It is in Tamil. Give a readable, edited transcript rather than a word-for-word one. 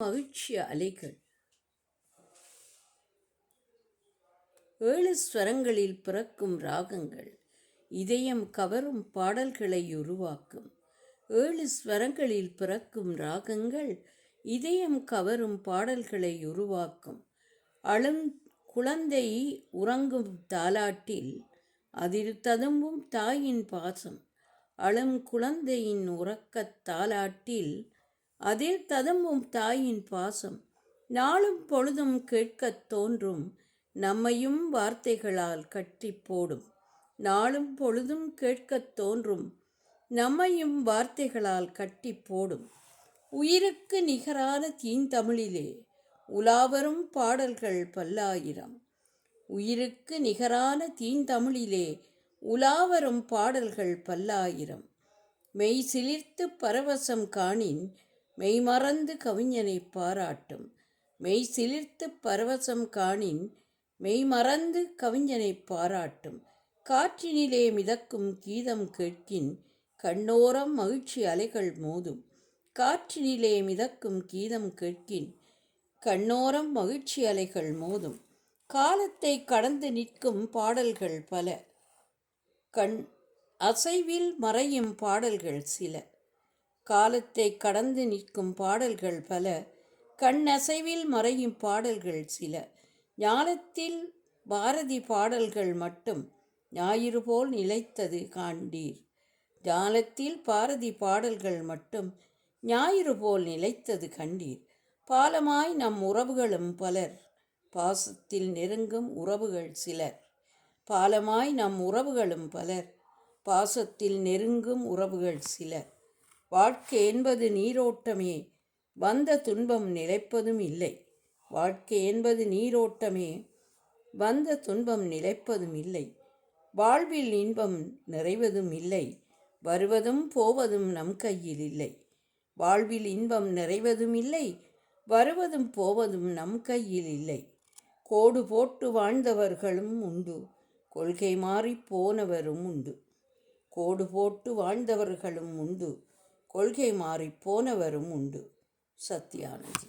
மகிழ்ச்சி அலைகள். 7 ஸ்வரங்களில் பிறக்கும் ராகங்கள் இதயம் கவரும் பாடல்களை உருவாக்கும். 7 ஸ்வரங்களில் பிறக்கும் ராகங்கள் இதயம் கவரும் பாடல்களை உருவாக்கும். அழும் குழந்தை உறங்கும் தாலாட்டில் அதில் ததும்பும் தாயின் பாசம். அழும் குழந்தையின் உறக்கத் தாலாட்டில் அதில் ததும்பும் தாயின் பாசம். நாளும் பொழுதும் கேட்கத் தோன்றும் நம்மையும் வார்த்தைகளால் கட்டி போடும். நாளும் பொழுதும் கேட்கத் தோன்றும் நம்மையும் வார்த்தைகளால் கட்டி போடும். உயிருக்கு நிகரான தீந்தமிழிலே உலாவரும் பாடல்கள் பல்லாயிரம். உயிருக்கு நிகரான தீந்தமிழிலே உலாவரும் பாடல்கள் பல்லாயிரம். மெய் சிலிர்த்து பரவசம் காணின் மெய்மறந்து கவிஞனை பாராட்டும். மெய் சிலிர்த்து பரவசம் காணின் மெய்மறந்து கவிஞனை பாராட்டும். காற்றினிலே மிதக்கும் கீதம் கேட்கின் கண்ணோரம் மகிழ்ச்சி அலைகள் மோதும். காற்றினிலே மிதக்கும் கீதம் கேட்கின் கண்ணோரம் மகிழ்ச்சி அலைகள் மோதும். காலத்தை கடந்து நிற்கும் பாடல்கள் பல, கண் அசைவில் மறையும் பாடல்கள் சில. காலத்தை கடந்து நிற்கும் பாடல்கள் பல, கண் அசைவில் மறையும் பாடல்கள் சில. ஞாலத்தில் பாரதி பாடல்கள் மட்டும் ஞாயிறு போல் நிலைத்தது காண்டீர். ஞாலத்தில் பாரதி பாடல்கள் மட்டும் ஞாயிறு போல் நிலைத்தது கண்டீர். பாலமாய் நம் உறவுகளும் பலர், பாசத்தில் நெருங்கும் உறவுகள் சிலர். பாலமாய் நம் உறவுகளும் பலர், பாசத்தில் நெருங்கும் உறவுகள் சிலர். வாழ்க்கை என்பது நீரோட்டமே, வந்த துன்பம் நிலைப்பதும் இல்லை. வாழ்க்கை என்பது நீரோட்டமே, வந்த துன்பம் நிலைப்பதும் இல்லை. வாழ்வில் இன்பம் நிறைவதும் இல்லை, வருவதும் போவதும் நம் கையில் இல்லை. வாழ்வில் இன்பம் நிறைவதும் இல்லை, வருவதும் போவதும் நம் கையில் இல்லை. கோடு போட்டு வாழ்ந்தவர்களும் உண்டு, கொள்கை மாறி போனவரும் உண்டு. கோடு போட்டு வாழ்ந்தவர்களும் உண்டு, கொள்கை மாறி போனவரும் உண்டு. சத்யானந்தி.